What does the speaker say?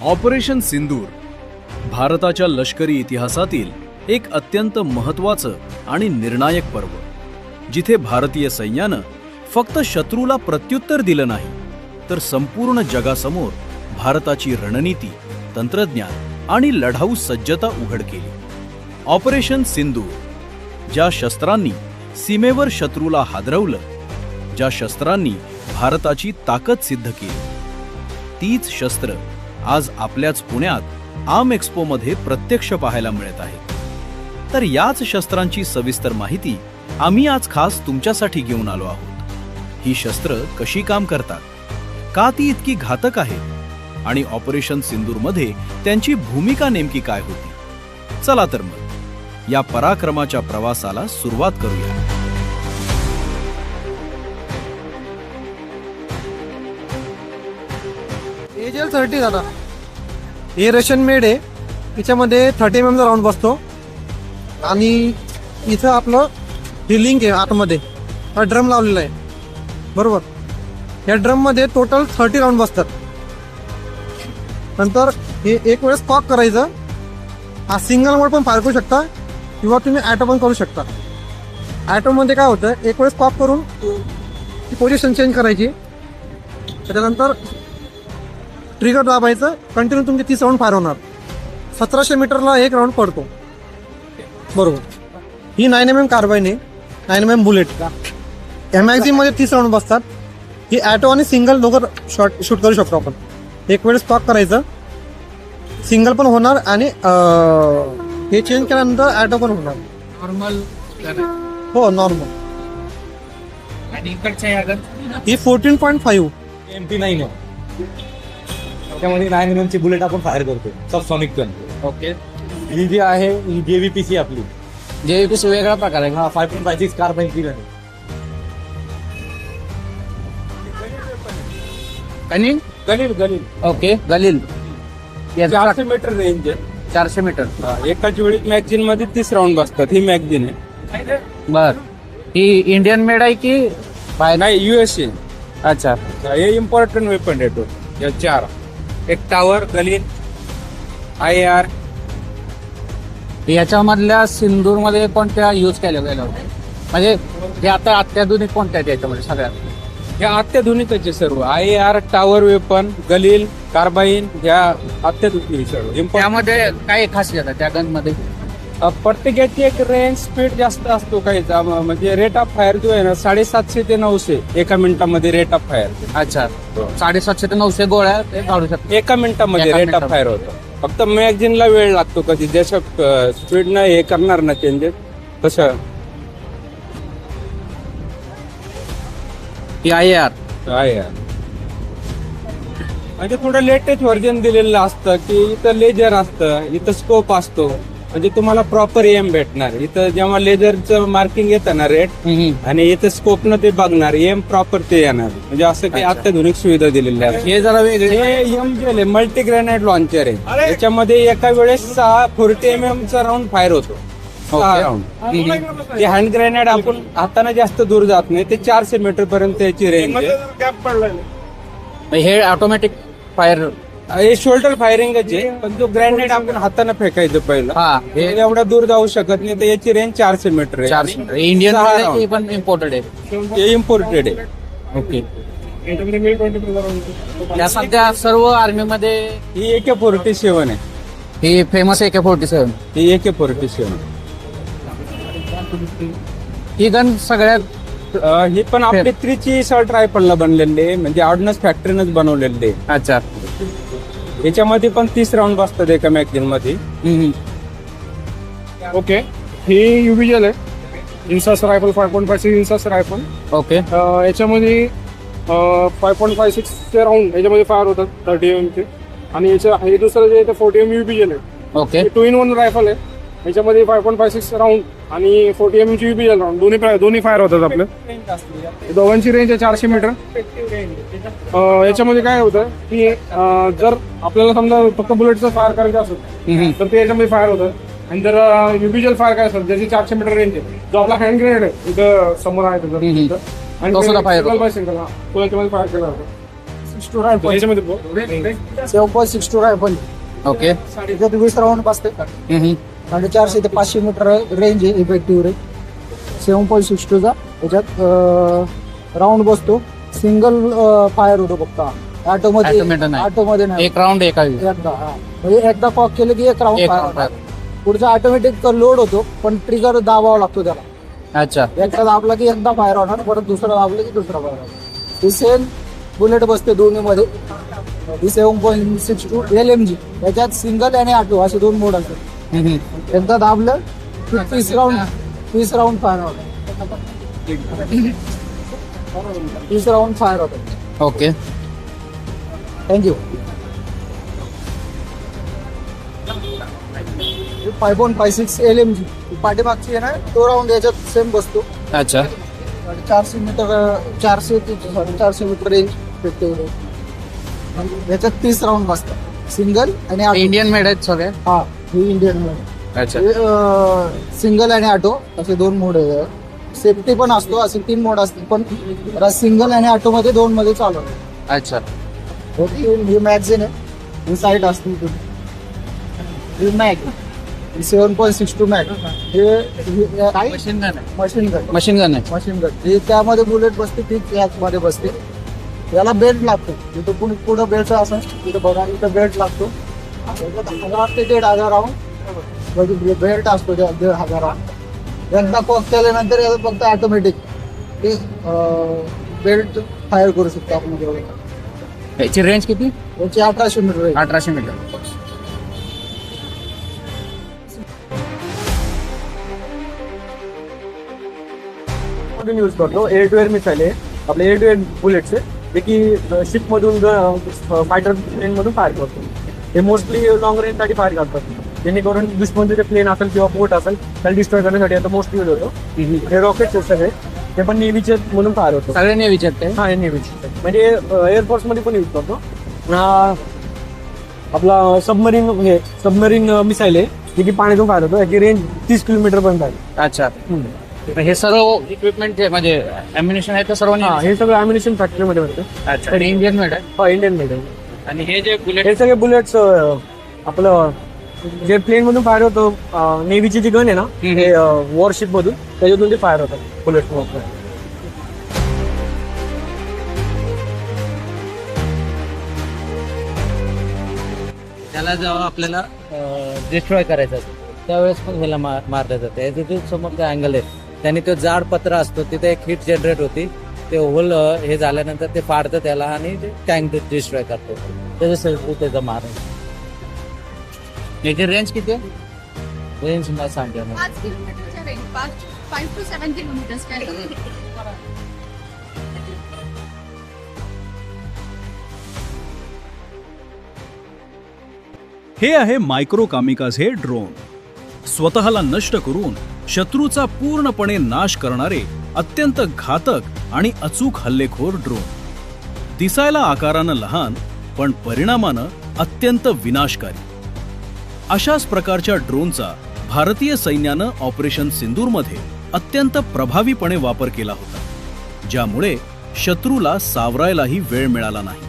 Operation सिंदूर भारताच्या लष्करी इतिहासातील एक अत्यंत महत्त्वाचं आणि निर्णायक पर्व, जिथे भारतीय सैन्यानं फक्त शत्रूला प्रत्युत्तर दिलं नाही, तर संपूर्ण जगासमोर भारताची रणनीती, तंत्रज्ञान आणि लढाऊ सज्जता उघड केली. ऑपरेशन सिंदूर, ज्या शस्त्रांनी सीमेवर शत्रूला हादरवलं, ज्या शस्त्रांनी भारताची ताकद सिद्ध केली, तीच शस्त्र आज आपल्याच पुण्यात आर्म एक्स्पोमध्ये प्रत्यक्ष पाहायला मिळत आहे. तर याच शस्त्रांची सविस्तर माहिती आम्ही आज खास तुमच्यासाठी घेऊन आलो आहोत. ही शस्त्र कशी काम करतात, का ती इतकी घातक आहेत आणि ऑपरेशन सिंदूरमध्ये त्यांची भूमिका नेमकी काय होती. चला तर मग या पराक्रमाच्या प्रवासाला सुरुवात करूया. AGL 30 दादा, हे रशियन मेड आहे. याच्यामध्ये 30 mm चा राऊंड बसतो आणि इथं आपलं ही लिंक आहे आतमध्ये, हा ड्रम लावलेला आहे बरोबर. या ड्रम मध्ये टोटल 30 राऊंड बसतात. नंतर हे एक वेळेस कॉक करायचं. हा सिंगल मोड पण फायर करू शकता किंवा तुम्ही ॲटो पण करू शकता. ॲटो मध्ये काय होतं, एक वेळेस कॉक करून ती पोझिशन चेंज करायची, त्याच्यानंतर ट्रिगर दाबायचं, कंटिन्यू तुमचे 30 राऊंड फायर होणार. 1700 मीटरला एक राऊंड पडतो बरोबर. ही 9 mm कार्बाईन आहे, 9 mm बुलेट. या मॅगझिन मध्ये 30 राऊंड बसतात. ही ॲटो आणि सिंगल दोघं शूट करू शकतो आपण. एक वेळेस स्टॉक करायचं, सिंगल पण होणार आणि हे चेंज केल्यानंतर ॲटो पण होणार. नॉर्मल हो नॉर्मल. आणि इकडच्या ही 14.5 MP9 आहे. त्यामध्ये 9 mm ची बुलेट आपण फायर करतो, सबसॉनिक गन. ओके. ही जी आहे ही JVPC आपली. JVPC वेगळा प्रकार आहे. हा 5.56 कार्बाईन ची गन आहे. आणि गलील गलील ओके गलील 400 मीटर रेंज आहे. 400 मीटर. एकाच वेळी मॅगझिन मध्ये 30 राऊंड बसतात. ही मॅगझिन आहे. बर. ही इंडियन मेड आहे की बाहेर? नाही, USA. अच्छा. हे इम्पॉर्टंट वेपन आहे तो. या 4 एक टावर, गलील, IAR. याच्यामधल्या सिंदूर मध्ये कोणत्या यूज केल्या गेल्या होत्या, म्हणजे हे आता अत्याधुनिक कोणत्या आहेत याच्यामध्ये सगळ्यात? ह्या अत्याधुनिक आहे सर्व. IAR, टावर वेपन, गलील, कार्बाईन, ह्या अत्याधुनिक सर्व. त्यामध्ये काय खासियत आहे त्या गन मध्ये? प्रत्येकाची एक रेंज स्पीड जास्त असतो काहीचा. म्हणजे रेट ऑफ फायर जो आहे ना, 750 ते 900 एका मिनिटामध्ये रेट ऑफ फायर. अच्छा. 750 ते 900 गोळ्या ते काढू शकतो एका मिनिटामध्ये रेट ऑफ फायर होतं. फक्त मॅगझिनला वेळ लागतो. कधी जसं स्पीडनं हे करणार ना चेंजेस तसं. IAR आहे म्हणजे थोडं लेटेस्ट व्हर्जन दिलेलं असतं की इथं लेजर असतं, इथं स्कोप असतो, म्हणजे तुम्हाला प्रॉपर एम भेटणार. इथं जेव्हा लेजरचं मार्किंग येतं ना रेट, आणि इथं स्कोपनं ते बघणार, एम प्रॉपर ते येणार. म्हणजे असं काही अत्याधुनिक सुविधा दिलेल्या आहेत. हे जरा वेगळे. हे MGL मल्टी ग्रेनेड लॉन्चर आहे. याच्यामध्ये एका वेळेस 40 MM चा राऊंड फायर होतो. 6 राऊंड. ते हँड ग्रेनेड आपण हाताने जास्त दूर जात नाही. ते 400 मीटर पर्यंत याची रेंज आहे. हे ऑटोमॅटिक फायर. हे शोल्डर फायरिंगच आहे, पण जो ग्रेनेड आपण हाताने फेकायचं पहिलं. हा. हे एवढ्या दूर जाऊ शकत नाही. तर याची रेंज 400 मीटर आहे. 400 मीटर. Indian 6 round. हे पण इम्पोर्टेड आहे. हे इम्पोर्टेड आहे. ओके. त्या सध्या सर्व आर्मी मध्ये ही AK-47 आहे. ही फेमस AK-47. ही AK-47. ही गन सगळ्यात ही पण आपली 3ची सॉल्ट रायफलला बनलेली आहे, म्हणजे ऑर्डनन्स फॅक्टरीनच बनवलेली आहे. अच्छा. याच्यामध्ये पण 30 राऊंड बसतात एका मॅगझिन मध्ये. ओके. ही UBL आहे, इन्सास रायफल 5.56 इन्सास रायफल. ओके. याच्यामध्ये 5.56 चे राऊंड याच्यामध्ये फायर होतात 30 mm चे. आणि हे दुसरं जे आहे 40 mm UBL आहे. ओके. 2-in-1 रायफल आहे. याच्यामध्ये 5.56 राऊंड आणि 40 mm ची UBL राऊंड दोन्ही फायर होतात आपले. दोघांची रेंज आहे 400 मीटर. याच्यामध्ये काय होतं की जर आपल्याला समजा फक्त बुलेटचं फायर करायचं असेल तर ते याच्यामध्ये फायर होतं. आणि जर UBL फायर काय असेल ज्याची 400 मीटर रेंज आहे, जो आपला हँड ग्रेनेड आहे इथं समोर आहे त्याचं, आणि तो सुद्धा fire होतो. सिंगल बाय सिंगल तो याच्यामध्ये फायर केला होता. 7.62 रायफल, याच्यामध्ये 7.62 रायफल, ओके. त्याच्यात 20 राऊंड बसते आणि 400 ते 500 मीटर रेंज आहे, इफेक्टिव्ह रेंज 7.62 चा. त्याच्यात राऊंड बसतो, सिंगल फायर होतो फक्त. ऑटोमध्ये Automatic नाही. ऑटोमध्ये नाही, एक राऊंड एका वेळी. एकदा. हा, म्हणजे एकदा कॉक केलं की एक राऊंड एक फायर round होतात. पुढचा ऑटोमॅटिक लोड होतो, पण ट्रिगर दाबावा लागतो त्याला. अच्छा. एकदा दाबला की एकदा फायर होणार, परत दुसरा दाबला की दुसरा फायर होणार. ही सेम बुलेट बसते दोन्ही मध्ये. ही 7.62 LMG. याच्यात सिंगल आणि ऑटो असे दोन मोड असतात. एकदा दाबलं की 30 राऊंड फायर होतात. 30 राऊंड फायर होतात. ओके. थँक्यू. 5.56 LMG पाठीमागची आहे ना, तो राऊंड याच्यात सेम बसतो. अच्छा. 400 ते 450 मीटर रेंज याच्यात 30 राऊंड बसतात, सिंगल आणि ऑटो. इंडियन मेड आहेत सगळे. हा, ही इंडियन मोड. अच्छा. सिंगल आणि ऑटो असे दोन मोड आहे. सेफ्टी पण असतो, असे 3 मोड असतील, पण सिंगल आणि ऑटो मध्ये 2 मध्ये चालू आहे. अच्छा. ही मॅगझिन आहे, ही साईड असते. ही मॅग 7.62 मॅग. हे मशीन गन आहे. Machine gun. मशीन गन आहे. मशीन गन ही त्यामध्ये बुलेट बसते, तीच यामध्ये बसते. याला बेल्ट लागतो. जिथं कुणी पुढं बेल्ट असेल तिथं बघा, इथं बेल्ट लागतो. 1000 ते 1,500 राऊंड बेल्ट असतो, 1,500 राऊंड. एकदा कॉक केल्यानंतर याला फक्त ऑटोमॅटिक बेल्ट फायर करू शकतो आपण. याची रेंज किती? याची 1800 मीटर आहे. 1800 मीटर. यूज करतो. एअर टू एअर मिसाईल आहे आपले, एअर टू एअर बुलेट्स आहे, जे की शिप मधून फायटर प्लेन मधून फायर करतो. हे मोस्टली लॉंग रेंज साठी फायर करतात, जेणेकरून दुश्मनचे प्लेन असेल किंवा बोट असेल त्याला डिस्ट्रॉय करण्यासाठी आता मोस्ट यूज होतो. हे रॉकेट सिस्टम आहे, ते पण नेव्हीचे म्हणून फायर होतो. सगळ्यांनी विचारते. हा, हे नेव्हीचे म्हणजे एअरफोर्स मध्ये पण यूज करतो. आपला सबमरीन मिसाईल आहे, जे की पाण्यातून फायर होतो. याची रेंज 30 किलोमीटर पर्यंत आहे. अच्छा. हे सर्व इक्विपमेंट म्हणजे अम्युनिशन आहे तर सर्व. हे सगळं अम्युनिशन फॅक्टरीमध्ये होतं. अच्छा. इंडियन मेड आहे. हा, इंडियन मेड आहे. आणि हे जे बुलेट, हे सगळे बुलेट्स आपलं जे प्लेन मधून फायर होतो, नेव्हीची जी गन आहे ना, हे वॉरशिप मधून त्याच्यातून ते फायर होतात बुलेट मधून. त्याला जेव्हा आपल्याला डिस्ट्रॉय करायचं असतं त्यावेळेस पण ह्याला मारलं जातं. याचे जे समोर अँगल आहे त्याने तो जाड पत्रा असतो, तिथे एक हिट जनरेट होती. ते होल हे झाल्यानंतर ते फाडतं त्याला आणि ते टँक डिस्ट्रॉय करतो. त्याच्यासाठी त्याचा मार. याची रेंज किती आहे? रेंज मला सांगा. 5 किलोमीटरच्या रेंज, 5 to 7 किलोमीटर्स काय. हे आहे मायक्रो कामिकाझे ड्रोन. स्वतःला नष्ट करून शत्रूचा पूर्णपणे नाश करणारे अत्यंत घातक आणि अचूक हल्लेखोर ड्रोन. दिसायला आकारानं लहान पण परिणामानं अत्यंत विनाशकारी. अशाच प्रकारच्या ड्रोनचा भारतीय सैन्यानं ऑपरेशन सिंदूरमध्ये अत्यंत प्रभावीपणे वापर केला होता, ज्यामुळे शत्रूला सावरायलाही वेळ मिळाला नाही.